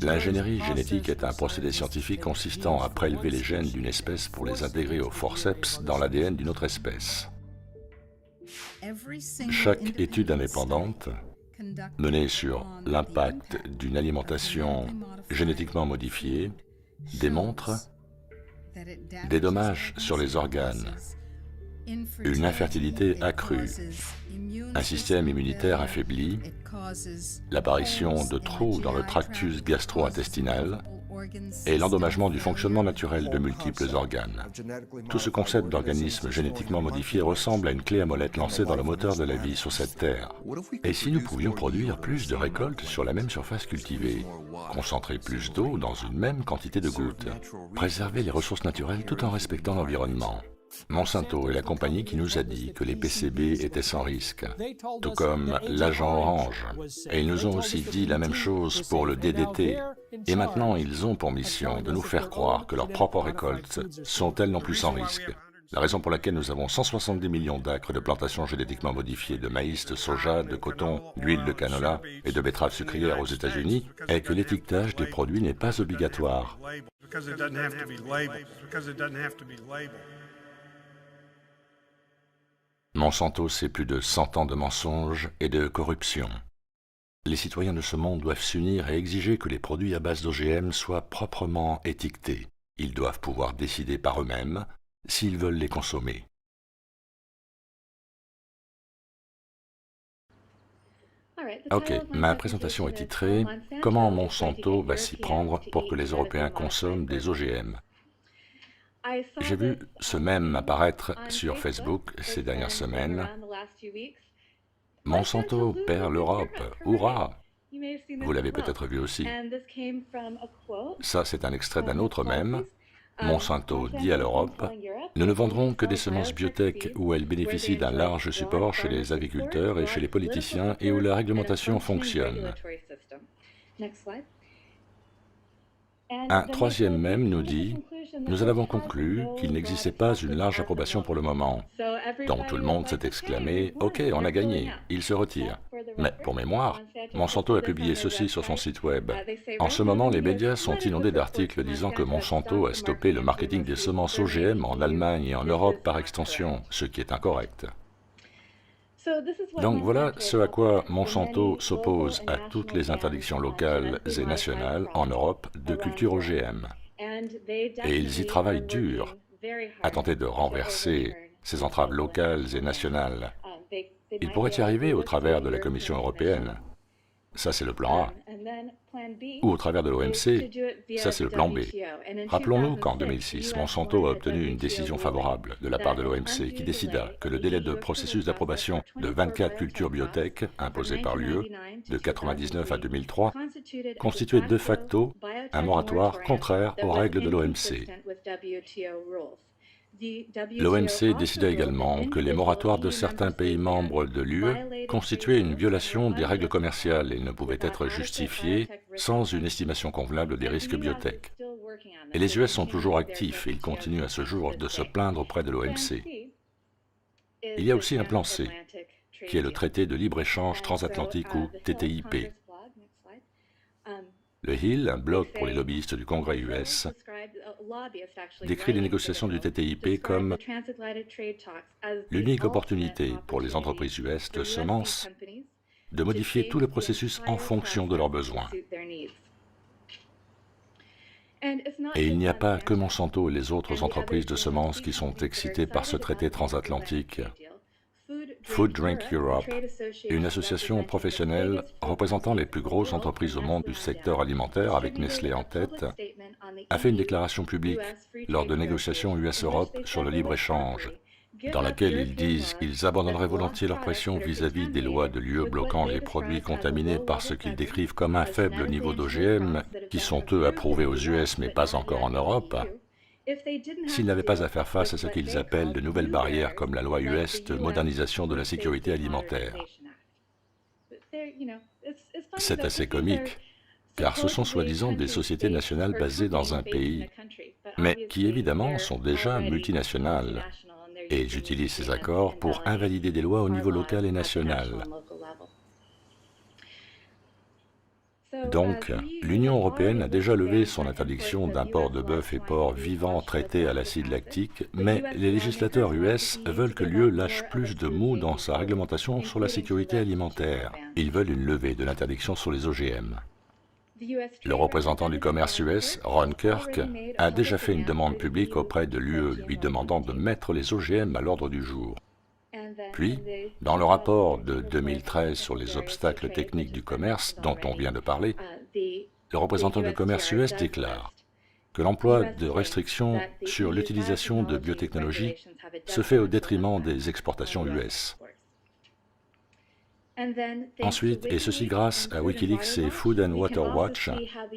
L'ingénierie génétique est un procédé scientifique consistant à prélever les gènes d'une espèce pour les intégrer au forceps dans l'ADN d'une autre espèce. Chaque étude indépendante menée sur l'impact d'une alimentation génétiquement modifiée démontre des dommages sur les organes, une infertilité accrue, un système immunitaire affaibli, l'apparition de trous dans le tractus gastro-intestinal et l'endommagement du fonctionnement naturel de multiples organes. Tout ce concept d'organisme génétiquement modifié ressemble à une clé à molette lancée dans le moteur de la vie sur cette terre. Et si nous pouvions produire plus de récoltes sur la même surface cultivée, concentrer plus d'eau dans une même quantité de gouttes, préserver les ressources naturelles tout en respectant l'environnement? Monsanto est la compagnie qui nous a dit que les PCB étaient sans risque, tout comme l'agent orange. Et ils nous ont aussi dit la même chose pour le DDT. Et maintenant, ils ont pour mission de nous faire croire que leurs propres récoltes sont elles non plus sans risque. La raison pour laquelle nous avons 170 millions d'acres de plantations génétiquement modifiées de maïs, de soja, de coton, d'huile de canola et de betteraves sucrières aux États-Unis est que l'étiquetage des produits n'est pas obligatoire. Monsanto, c'est plus de 100 ans de mensonges et de corruption. Les citoyens de ce monde doivent s'unir et exiger que les produits à base d'OGM soient proprement étiquetés. Ils doivent pouvoir décider par eux-mêmes s'ils veulent les consommer. Ok, ma présentation est titrée « Comment Monsanto va s'y prendre pour que les Européens consomment des OGM ». J'ai vu ce mème apparaître sur Facebook ces dernières semaines. Monsanto perd l'Europe, hurrah! Vous l'avez peut-être vu aussi. Ça, c'est un extrait d'un autre mème. Monsanto dit à l'Europe, nous ne vendrons que des semences biotech où elles bénéficient d'un large support chez les agriculteurs et chez les politiciens et où la réglementation fonctionne. Un troisième mème nous dit, nous en avons conclu qu'il n'existait pas une large approbation pour le moment. Donc tout le monde s'est exclamé, ok, on a gagné, il se retire. Mais pour mémoire, Monsanto a publié ceci sur son site web. En ce moment, les médias sont inondés d'articles disant que Monsanto a stoppé le marketing des semences OGM en Allemagne et en Europe par extension, ce qui est incorrect. Donc voilà ce à quoi Monsanto s'oppose à toutes les interdictions locales et nationales en Europe de culture OGM. Et ils y travaillent dur à tenter de renverser ces entraves locales et nationales. Ils pourraient y arriver au travers de la Commission européenne. Ça, c'est le plan A. Ou au travers de l'OMC. Ça, c'est le plan B. Rappelons-nous qu'en 2006, Monsanto a obtenu une décision favorable de la part de l'OMC qui décida que le délai de processus d'approbation de 24 cultures biotech imposées par l'UE, de 1999 à 2003, constituait de facto un moratoire contraire aux règles de l'OMC. L'OMC décida également que les moratoires de certains pays membres de l'UE constituaient une violation des règles commerciales et ne pouvaient être justifiés sans une estimation convenable des risques biotech. Et les US sont toujours actifs et ils continuent à ce jour de se plaindre auprès de l'OMC. Il y a aussi un plan C, qui est le traité de libre-échange transatlantique ou TTIP. Le Hill, un blog pour les lobbyistes du Congrès US, décrit les négociations du TTIP comme l'unique opportunité pour les entreprises US de semences de modifier tout le processus en fonction de leurs besoins. Et il n'y a pas que Monsanto et les autres entreprises de semences qui sont excitées par ce traité transatlantique. Food Drink Europe, une association professionnelle représentant les plus grosses entreprises au monde du secteur alimentaire, avec Nestlé en tête, a fait une déclaration publique lors de négociations US-Europe sur le libre-échange, dans laquelle ils disent qu'ils abandonneraient volontiers leur pression vis-à-vis des lois de l'UE bloquant les produits contaminés par ce qu'ils décrivent comme un faible niveau d'OGM, qui sont eux approuvés aux US mais pas encore en Europe, s'ils n'avaient pas à faire face à ce qu'ils appellent de nouvelles barrières comme la loi US de modernisation de la sécurité alimentaire. C'est assez comique, car ce sont soi-disant des sociétés nationales basées dans un pays, mais qui évidemment sont déjà multinationales, et ils utilisent ces accords pour invalider des lois au niveau local et national. Donc, l'Union européenne a déjà levé son interdiction d'import de bœuf et porc vivants traités à l'acide lactique, mais les législateurs US veulent que l'UE lâche plus de mou dans sa réglementation sur la sécurité alimentaire. Ils veulent une levée de l'interdiction sur les OGM. Le représentant du commerce US, Ron Kirk, a déjà fait une demande publique auprès de l'UE lui demandant de mettre les OGM à l'ordre du jour. Puis, dans le rapport de 2013 sur les obstacles techniques du commerce dont on vient de parler, le représentant du commerce US déclare que l'emploi de restrictions sur l'utilisation de biotechnologies se fait au détriment des exportations US. Ensuite, et ceci grâce à Wikileaks et Food and Water Watch,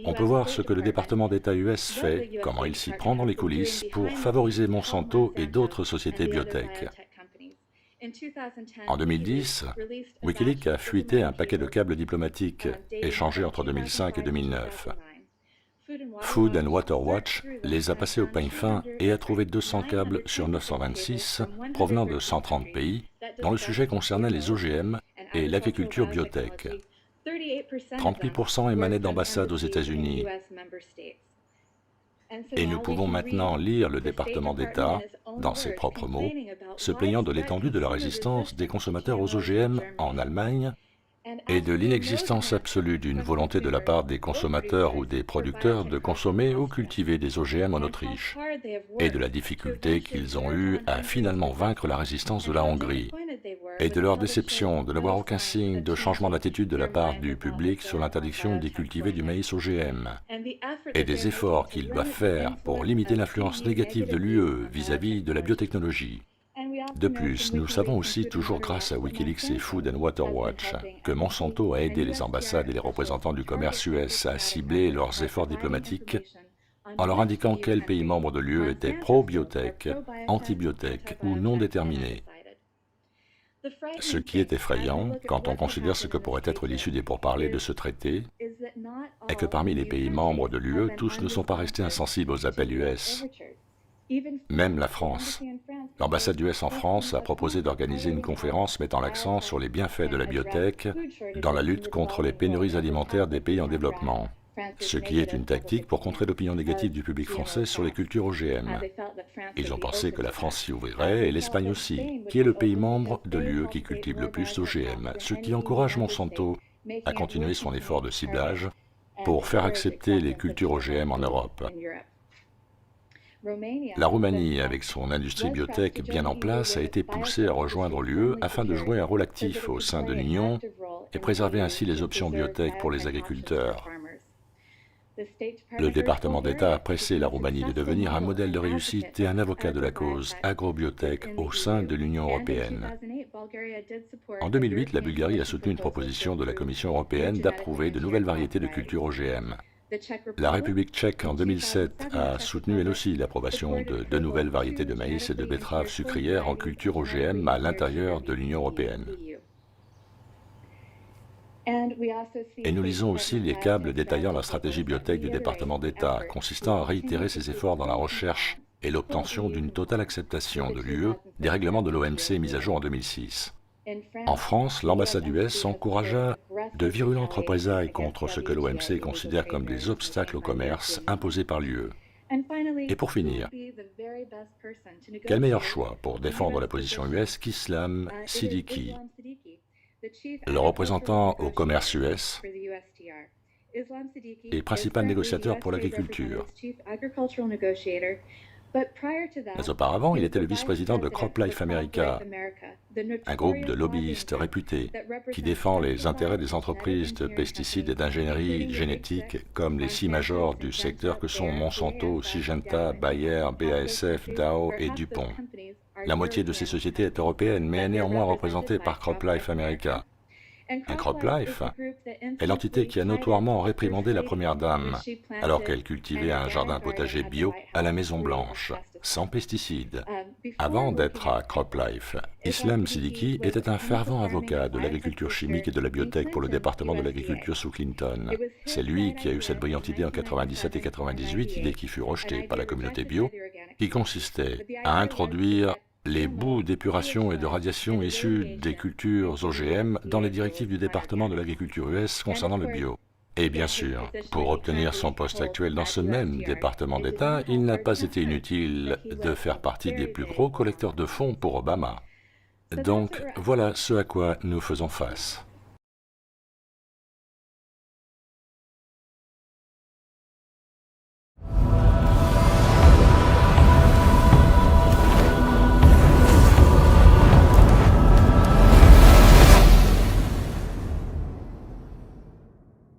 on peut voir ce que le département d'État US fait, comment il s'y prend dans les coulisses pour favoriser Monsanto et d'autres sociétés biotech. En 2010, Wikileaks a fuité un paquet de câbles diplomatiques échangés entre 2005 et 2009. Food and Water Watch les a passés au peigne fin et a trouvé 200 câbles sur 926 provenant de 130 pays dont le sujet concernait les OGM et l'agriculture biotech. 38% émanaient d'ambassades aux États-Unis. Et nous pouvons maintenant lire le département d'État, dans ses propres mots, se plaignant de l'étendue de la résistance des consommateurs aux OGM en Allemagne et de l'inexistence absolue d'une volonté de la part des consommateurs ou des producteurs de consommer ou cultiver des OGM en Autriche, et de la difficulté qu'ils ont eue à finalement vaincre la résistance de la Hongrie, et de leur déception de n'avoir aucun signe de changement d'attitude de la part du public sur l'interdiction d'y cultiver du maïs OGM, et des efforts qu'ils doivent faire pour limiter l'influence négative de l'UE vis-à-vis de la biotechnologie. De plus, nous savons aussi, toujours grâce à Wikileaks et Food and Water Watch, que Monsanto a aidé les ambassades et les représentants du commerce US à cibler leurs efforts diplomatiques en leur indiquant quels pays membres de l'UE étaient pro-biotech, anti-biotech ou non déterminés. Ce qui est effrayant, quand on considère ce que pourrait être l'issue des pourparlers de ce traité, est que parmi les pays membres de l'UE, tous ne sont pas restés insensibles aux appels US. Même la France. L'ambassade US en France a proposé d'organiser une conférence mettant l'accent sur les bienfaits de la biotech dans la lutte contre les pénuries alimentaires des pays en développement, ce qui est une tactique pour contrer l'opinion négative du public français sur les cultures OGM. Ils ont pensé que la France s'y ouvrirait et l'Espagne aussi, qui est le pays membre de l'UE qui cultive le plus d'OGM, ce qui encourage Monsanto à continuer son effort de ciblage pour faire accepter les cultures OGM en Europe. La Roumanie, avec son industrie biotech bien en place, a été poussée à rejoindre l'UE afin de jouer un rôle actif au sein de l'Union et préserver ainsi les options biotech pour les agriculteurs. Le département d'État a pressé la Roumanie de devenir un modèle de réussite et un avocat de la cause agrobiotech au sein de l'Union européenne. En 2008, la Bulgarie a soutenu une proposition de la Commission européenne d'approuver de nouvelles variétés de cultures OGM. La République tchèque, en 2007, a soutenu elle aussi l'approbation de deux nouvelles variétés de maïs et de betteraves sucrières en culture OGM à l'intérieur de l'Union européenne. Et nous lisons aussi les câbles détaillant la stratégie biotech du département d'État, consistant à réitérer ses efforts dans la recherche et l'obtention d'une totale acceptation de l'UE des règlements de l'OMC mis à jour en 2006. En France, l'ambassade US encouragea de virulentes représailles contre ce que l'OMC considère comme des obstacles au commerce imposés par l'UE. Et pour finir, quel meilleur choix pour défendre la position US qu'Islam Siddiqui, le représentant au commerce US et principal négociateur pour l'agriculture. Mais auparavant, il était le vice-président de CropLife America, un groupe de lobbyistes réputés qui défend les intérêts des entreprises de pesticides et d'ingénierie génétique comme les six majors du secteur que sont Monsanto, Syngenta, Bayer, BASF, Dow et DuPont. La moitié de ces sociétés est européenne, mais est néanmoins représentée par CropLife America. Un CropLife est l'entité qui a notoirement réprimandé la première dame, alors qu'elle cultivait un jardin potager bio à la Maison-Blanche, sans pesticides. Avant d'être à CropLife, Islam Siddiqui était un fervent avocat de l'agriculture chimique et de la biotech pour le département de l'agriculture sous Clinton. C'est lui qui a eu cette brillante idée en 97 et 98, idée qui fut rejetée par la communauté bio, qui consistait à introduire les boues d'épuration et de radiation issus des cultures OGM dans les directives du département de l'agriculture US concernant le bio. Et bien sûr, pour obtenir son poste actuel dans ce même département d'État, il n'a pas été inutile de faire partie des plus gros collecteurs de fonds pour Obama. Donc, voilà ce à quoi nous faisons face.